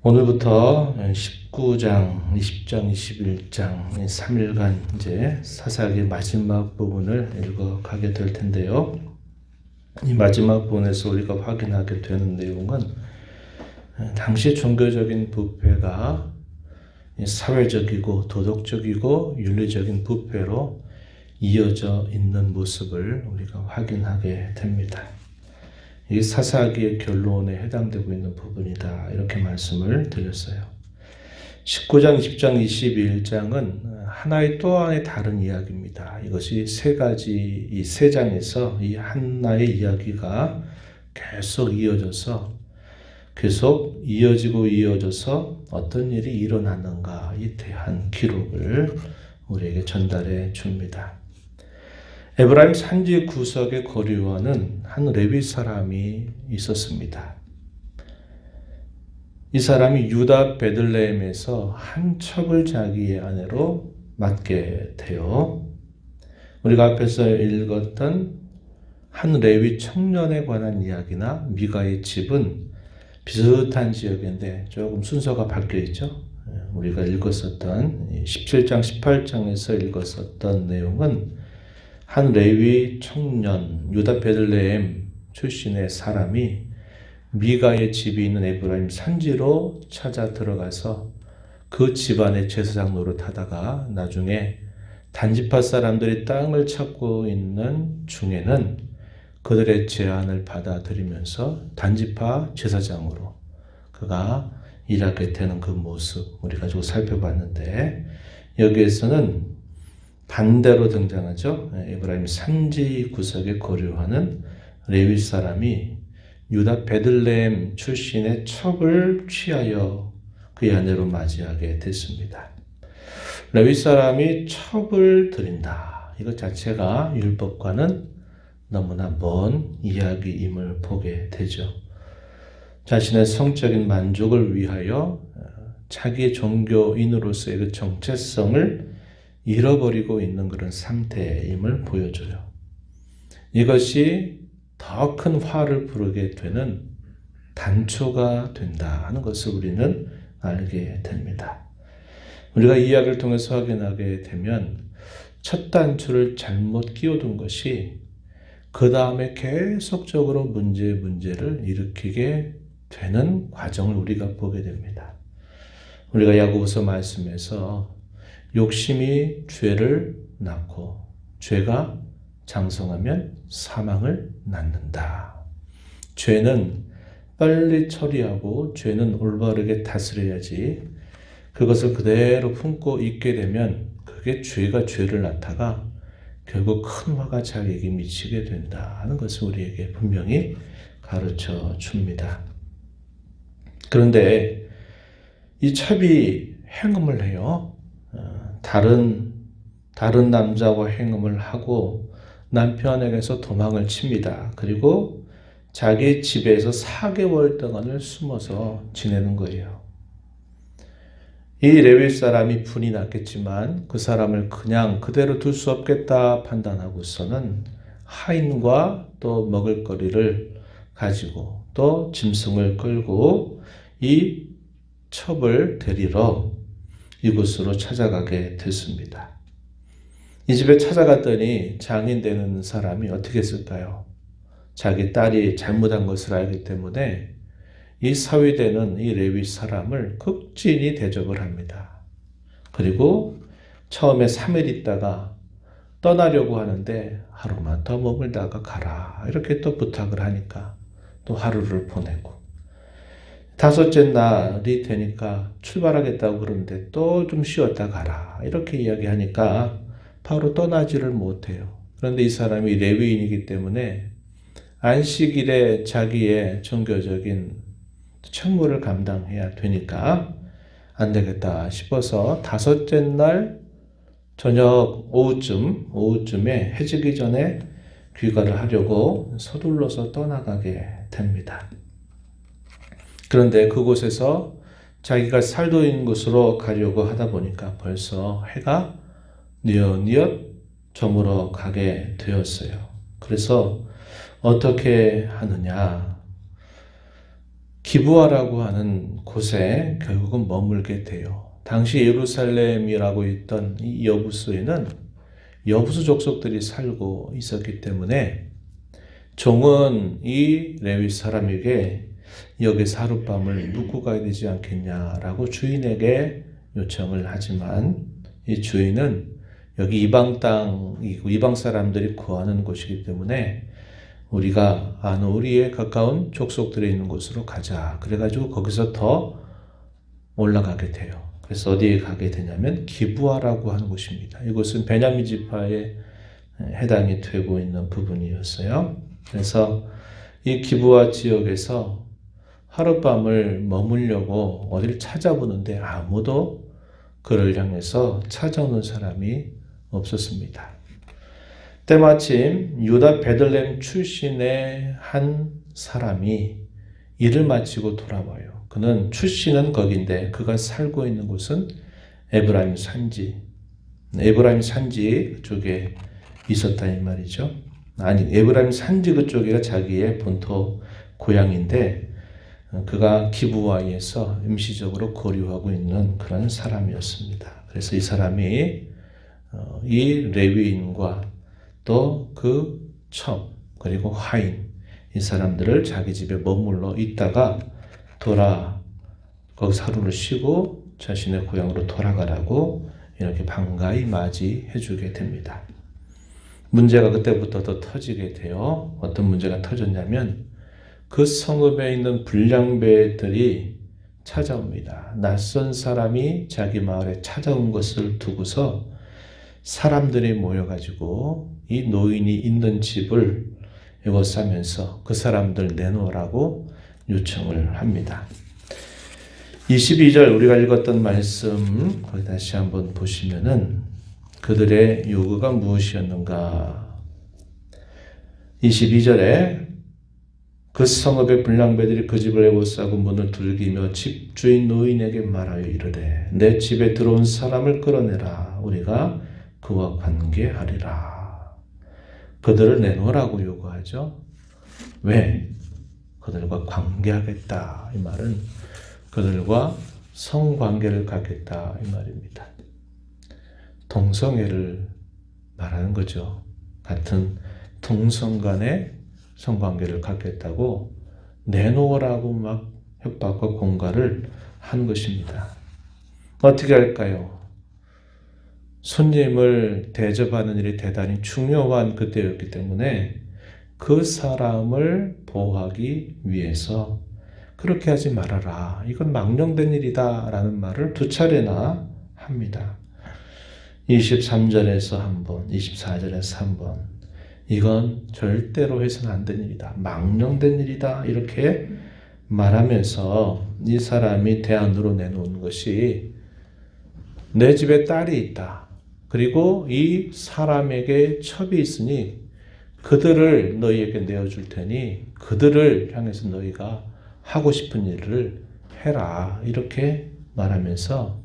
오늘부터 19장, 20장, 21장 3일간 이제 사사기의 마지막 부분을 읽어가게 될 텐데요. 이 마지막 부분에서 우리가 확인하게 되는 내용은 당시 종교적인 부패가 사회적이고 도덕적이고 윤리적인 부패로 이어져 있는 모습을 우리가 확인하게 됩니다. 이 사사기의 결론에 해당되고 있는 부분이다. 이렇게 말씀을 드렸어요. 19장, 20장, 21장은 하나의 또 하나의 다른 이야기입니다. 이것이 세 가지, 이 세 장에서 이 하나의 이야기가 계속 이어져서 어떤 일이 일어났는가에 대한 기록을 우리에게 전달해 줍니다. 에브라임 산지 구석에 거류하는 한 레위 사람이 있었습니다. 이 사람이 유다 베들레헴에서 한 첩을 자기의 아내로 맡게 되어 우리가 앞에서 읽었던 한 레위 청년에 관한 이야기나 미가의 집은 비슷한 지역인데 조금 순서가 바뀌어 있죠. 우리가 읽었었던 17장, 18장에서 읽었었던 내용은 한 레위 청년 유다 베들레헴 출신의 사람이 미가의 집이 있는 에브라임 산지로 찾아 들어가서 그 집안의 제사장 노릇하다가 나중에 단지파 사람들이 땅을 찾고 있는 중에는 그들의 제안을 받아들이면서 단지파 제사장으로 그가 일하게 되는 그 모습 우리가 좀 살펴봤는데 여기에서는 반대로 등장하죠. 에브라임 산지 구석에 거류하는 레위 사람이 유다 베들레헴 출신의 첩을 취하여 그의 아내로 맞이하게 됐습니다. 레위 사람이 첩을 드린다. 이것 자체가 율법과는 너무나 먼 이야기임을 보게 되죠. 자신의 성적인 만족을 위하여 자기 종교인으로서의 그 정체성을 잃어버리고 있는 그런 상태임을 보여줘요. 이것이 더 큰 화를 부르게 되는 단초가 된다는 것을 우리는 알게 됩니다. 우리가 이 이야기를 통해서 확인하게 되면 첫 단초를 잘못 끼워둔 것이 그 다음에 계속적으로 문제를 일으키게 되는 과정을 우리가 보게 됩니다. 우리가 야고보서 말씀에서 욕심이 죄를 낳고 죄가 장성하면 사망을 낳는다. 죄는 빨리 처리하고 죄는 올바르게 다스려야지 그것을 그대로 품고 있게 되면 그게 죄가 죄를 낳다가 결국 큰 화가 자기에게 미치게 된다는 것을 우리에게 분명히 가르쳐 줍니다. 그런데 이 첩이 행음을 해요. 다른 남자와 행음을 하고 남편에게서 도망을 칩니다. 그리고 자기 집에서 4개월 동안을 숨어서 지내는 거예요. 이 레위 사람이 분이 났겠지만 그 사람을 그냥 그대로 둘 수 없겠다 판단하고서는 하인과 또 먹을거리를 가지고 또 짐승을 끌고 이 첩을 데리러 이곳으로 찾아가게 됐습니다. 이 집에 찾아갔더니 장인 되는 사람이 어떻게 했을까요? 자기 딸이 잘못한 것을 알기 때문에 이 사위되는 이 레위 사람을 극진히 대접을 합니다. 그리고 처음에 3일 있다가 떠나려고 하는데 하루만 더 머물다가 가라 이렇게 또 부탁을 하니까 또 하루를 보내고 5째 날이 되니까 출발하겠다고 그러는데 또 좀 쉬었다 가라 이렇게 이야기하니까 바로 떠나지를 못해요. 그런데 이 사람이 레위인이기 때문에 안식일에 자기의 종교적인 책무를 감당해야 되니까 안 되겠다 싶어서 5째 날 저녁 오후쯤에 해지기 전에 귀가를 하려고 서둘러서 떠나가게 됩니다. 그런데 그곳에서 자기가 살고 있는 곳으로 가려고 하다 보니까 벌써 해가 뉘엿뉘엿 저물어 가게 되었어요. 그래서 어떻게 하느냐? 기브아라고 하는 곳에 결국은 머물게 돼요. 당시 예루살렘이라고 있던 이 여부수에는 여부수 족속들이 살고 있었기 때문에 종은 이 레위 사람에게 여기서 하룻밤을 묵고 가야 되지 않겠냐라고 주인에게 요청을 하지만 이 주인은 여기 이방 땅이고 이방 사람들이 거하는 곳이기 때문에 우리가 아는 우리의 가까운 족속들이 있는 곳으로 가자. 그래가지고 거기서 더 올라가게 돼요. 그래서 어디에 가게 되냐면 기브아라고 하는 곳입니다. 이곳은 베냐민 지파에 해당이 되고 있는 부분이었어요. 그래서 이 기브아 지역에서 하룻밤을 머물려고 어디를 찾아보는데 아무도 그를 향해서 찾아오는 사람이 없었습니다. 때마침 유다 베들레헴 출신의 한 사람이 일을 마치고 돌아와요. 그는 출신은 거긴데 그가 살고 있는 곳은 에브라임 산지 쪽에 있었다 이 말이죠. 아니, 에브라임 산지 그쪽이 자기의 본토 고향인데 그가 기브아에서 임시적으로 거류하고 있는 그런 사람이었습니다. 그래서 이 사람이 이 레위인과 또 그 첩 그리고 하인 이 사람들을 자기 집에 머물러 있다가 거기서 하루를 쉬고 자신의 고향으로 돌아가라고 이렇게 반가이 맞이해 주게 됩니다. 문제가 그때부터 더 터지게 돼요. 어떤 문제가 터졌냐면 그 성읍에 있는 불량배들이 찾아옵니다. 낯선 사람이 자기 마을에 찾아온 것을 두고서 사람들이 모여가지고 이 노인이 있는 집을 에워싸면서 그 사람들 내놓으라고 요청을 합니다. 22절 우리가 읽었던 말씀 거기 다시 한번 보시면은 그들의 요구가 무엇이었는가? 22절에 그 성읍의 불량배들이 그 집을 에워싸고 문을 두들기며 집주인 노인에게 말하여 이르되 내 집에 들어온 사람을 끌어내라. 우리가 그와 관계하리라. 그들을 내놓으라고 요구하죠. 왜? 그들과 관계하겠다. 이 말은 그들과 성관계를 갖겠다. 이 말입니다. 동성애를 말하는 거죠. 같은 동성 간의 성관계를 갖겠다고 내놓으라고 막 협박과 공갈을 한 것입니다. 어떻게 할까요? 손님을 대접하는 일이 대단히 중요한 그때였기 때문에 그 사람을 보호하기 위해서 그렇게 하지 말아라. 이건 망령된 일이다 라는 말을 2차례나 합니다. 23절에서 한 번, 24절에서 한 번. 이건 절대로 해서는 안 된 일이다. 망령된 일이다. 이렇게 말하면서 이 사람이 대안으로 내놓은 것이 내 집에 딸이 있다. 그리고 이 사람에게 첩이 있으니 그들을 너희에게 내어줄 테니 그들을 향해서 너희가 하고 싶은 일을 해라. 이렇게 말하면서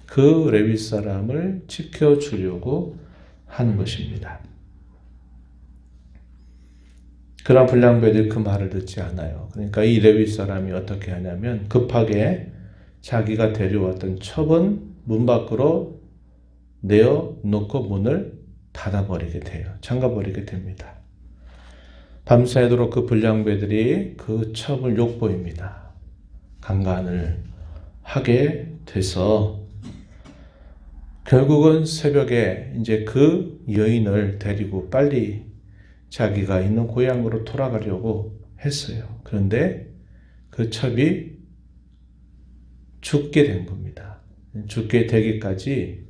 그 레위 사람을 지켜주려고 하는 것입니다. 그러나 불량배들이 그 말을 듣지 않아요. 그러니까 이 레위 사람이 어떻게 하냐면 급하게 자기가 데려왔던 첩은 문 밖으로 내어놓고 문을 닫아버리게 돼요. 잠가버리게 됩니다. 밤새도록 그 불량배들이 그 첩을 욕보입니다. 강간을 하게 돼서 결국은 새벽에 이제 그 여인을 데리고 빨리 자기가 있는 고향으로 돌아가려고 했어요. 그런데 그 첩이 죽게 된 겁니다. 죽게 되기까지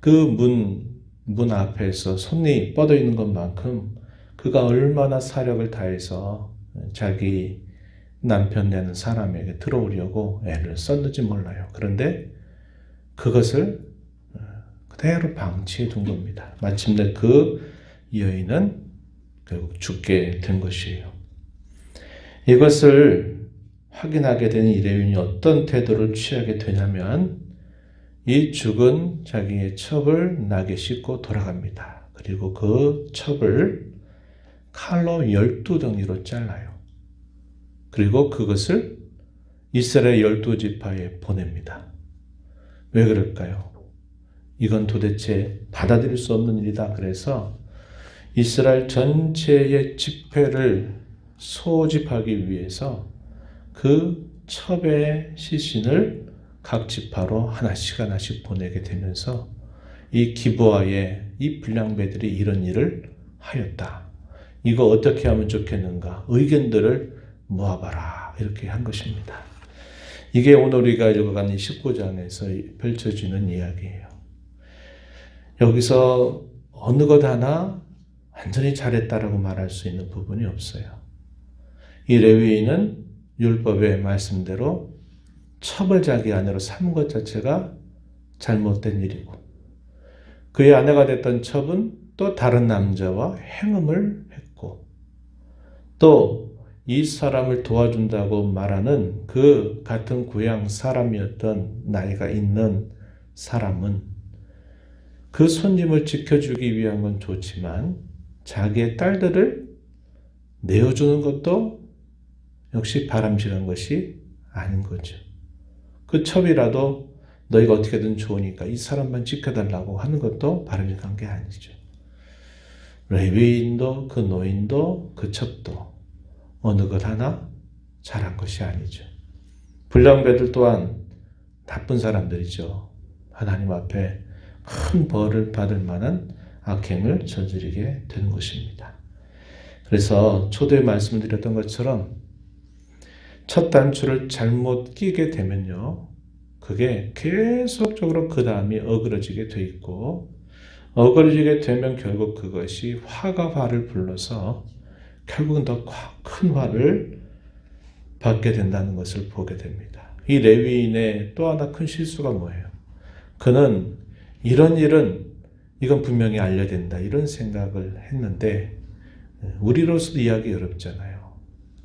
그 문 앞에서 손이 뻗어 있는 것만큼 그가 얼마나 사력을 다해서 자기 남편 되는 사람에게 들어오려고 애를 썼는지 몰라요. 그런데 그것을 그대로 방치해 둔 겁니다. 마침내 그 여인은 결국 죽게 된 것이에요. 이것을 확인하게 된 이 레위인이 어떤 태도를 취하게 되냐면 이 죽은 자기의 첩을 낙에 싣고 돌아갑니다. 그리고 그 첩을 칼로 12덩이로 잘라요. 그리고 그것을 이스라엘 12지파에 보냅니다. 왜 그럴까요? 이건 도대체 받아들일 수 없는 일이다. 그래서 이스라엘 전체의 집회를 소집하기 위해서 그 첩의 시신을 각 지파로 하나씩 보내게 되면서 이 기브아의 이 불량배들이 이런 일을 하였다. 이거 어떻게 하면 좋겠는가? 의견들을 모아봐라. 이렇게 한 것입니다. 이게 오늘 우리가 읽어가는 19장에서 펼쳐지는 이야기예요. 여기서 어느 것 하나 완전히 잘했다라고 말할 수 있는 부분이 없어요. 이 레위인은 율법의 말씀대로 첩을 자기 아내로 삼은 것 자체가 잘못된 일이고, 그의 아내가 됐던 첩은 또 다른 남자와 행음을 했고, 또 이 사람을 도와준다고 말하는 그 같은 고향 사람이었던 나이가 있는 사람은 그 손님을 지켜주기 위한 건 좋지만 자기의 딸들을 내어주는 것도 역시 바람직한 것이 아닌 거죠. 그 첩이라도 너희가 어떻게든 좋으니까 이 사람만 지켜달라고 하는 것도 바람직한 게 아니죠. 레위인도 그 노인도 그 첩도 어느 것 하나 잘한 것이 아니죠. 불량배들 또한 나쁜 사람들이죠. 하나님 앞에 큰 벌을 받을 만한 악행을 저지르게 되는 것입니다. 그래서 초대에 말씀을 드렸던 것처럼 첫 단추를 잘못 끼게 되면요, 그게 계속적으로 그 다음이 어그러지게 돼 있고, 어그러지게 되면 결국 그것이 화가 화를 불러서 결국은 더 큰 화를 받게 된다는 것을 보게 됩니다. 이 레위인의 또 하나 큰 실수가 뭐예요? 그는 이런 일은 이건 분명히 알려야 된다 이런 생각을 했는데, 우리로서도 이해하기 어렵잖아요.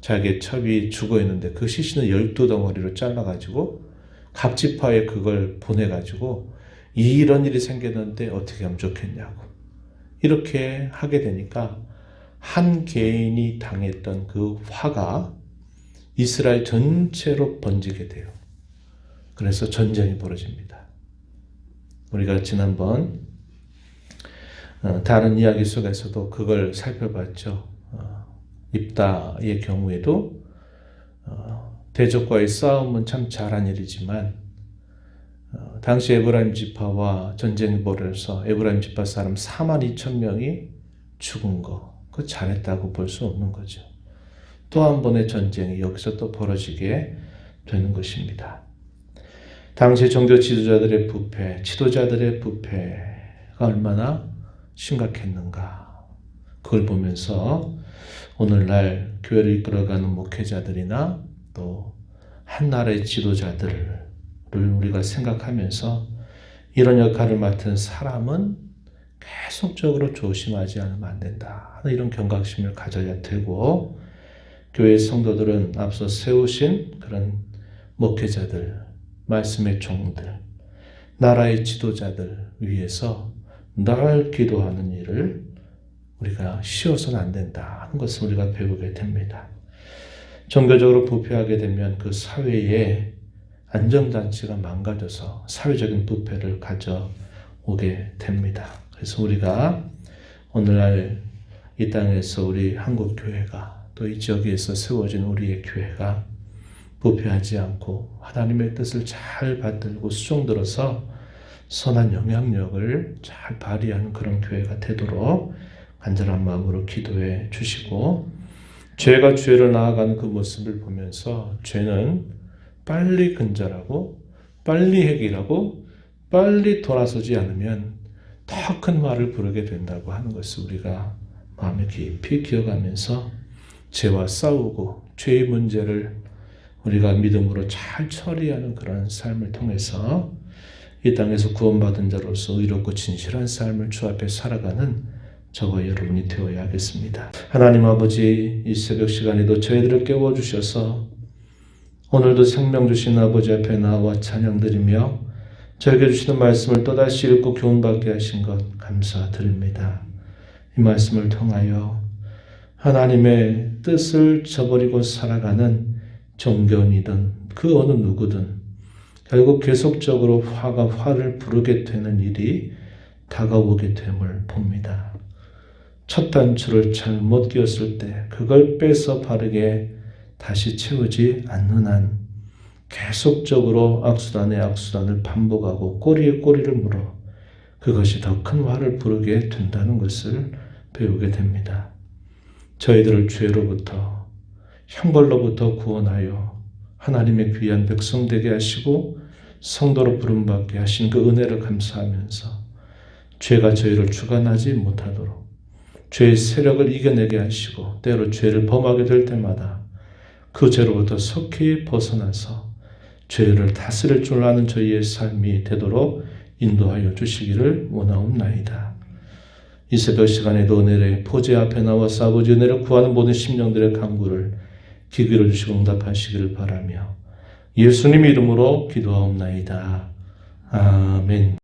자기의 첩이 죽어 있는데 그 시신을 12덩어리로 잘라가지고 각 지파에 그걸 보내가지고 이런 일이 생겼는데 어떻게 하면 좋겠냐고 이렇게 하게 되니까 한 개인이 당했던 그 화가 이스라엘 전체로 번지게 돼요. 그래서 전쟁이 벌어집니다. 우리가 지난번 다른 이야기 속에서도 그걸 살펴봤죠. 입다의 경우에도 대적과의 싸움은 참 잘한 일이지만 당시 에브라임 지파와 전쟁이 벌어져서 에브라임 지파 사람 42,000명이 죽은 거, 그거 잘했다고 볼 수 없는 거죠. 또 한 번의 전쟁이 여기서 또 벌어지게 되는 것입니다. 당시 종교 지도자들의 부패, 지도자들의 부패가 얼마나 심각했는가, 그걸 보면서 오늘날 교회를 이끌어가는 목회자들이나 또 한 나라의 지도자들을 우리가 생각하면서 이런 역할을 맡은 사람은 계속적으로 조심하지 않으면 안 된다, 이런 경각심을 가져야 되고, 교회 성도들은 앞서 세우신 그런 목회자들, 말씀의 종들, 나라의 지도자들 위해서 늘 기도하는 일을 우리가 쉬어서는 안 된다 하는 것을 우리가 배우게 됩니다. 종교적으로 부패하게 되면 그 사회의 안정장치가 망가져서 사회적인 부패를 가져오게 됩니다. 그래서 우리가 오늘날 이 땅에서 우리 한국교회가 또 이 지역에서 세워진 우리의 교회가 부패하지 않고 하나님의 뜻을 잘 받들고 수종들어서 선한 영향력을 잘 발휘하는 그런 교회가 되도록 간절한 마음으로 기도해 주시고, 죄가 죄를 나아가는 그 모습을 보면서 죄는 빨리 근절하고 빨리 해결하고 빨리 돌아서지 않으면 더 큰 화를 부르게 된다고 하는 것을 우리가 마음에 깊이 기억하면서 죄와 싸우고 죄의 문제를 우리가 믿음으로 잘 처리하는 그런 삶을 통해서 이 땅에서 구원받은 자로서 의롭고 진실한 삶을 주 앞에 살아가는 저와 여러분이 되어야 하겠습니다. 하나님 아버지, 이 새벽 시간에도 저희들을 깨워주셔서 오늘도 생명 주신 아버지 앞에 나와 찬양드리며 저에게 주시는 말씀을 또다시 읽고 교훈받게 하신 것 감사드립니다. 이 말씀을 통하여 하나님의 뜻을 저버리고 살아가는 종교인이든 그 어느 누구든 결국 계속적으로 화가 화를 부르게 되는 일이 다가오게 됨을 봅니다. 첫 단추를 잘못 끼웠을 때 그걸 빼서 바르게 다시 채우지 않는 한 계속적으로 악순환의 악순환을 반복하고 꼬리에 꼬리를 물어 그것이 더 큰 화를 부르게 된다는 것을 배우게 됩니다. 저희들을 죄로부터 형벌로부터 구원하여 하나님의 귀한 백성 되게 하시고 성도로 부름받게 하신 그 은혜를 감사하면서 죄가 저희를 주관하지 못하도록 죄의 세력을 이겨내게 하시고 때로 죄를 범하게 될 때마다 그 죄로부터 속히 벗어나서 죄를 다스릴 줄 아는 저희의 삶이 되도록 인도하여 주시기를 원하옵나이다. 이 새벽 시간에도 은혜의 보좌 앞에 나와서 아버지 은혜를 구하는 모든 심령들의 간구를 귀 기울여 주시고 응답하시기를 바라며 예수님 이름으로 기도하옵나이다. 아멘.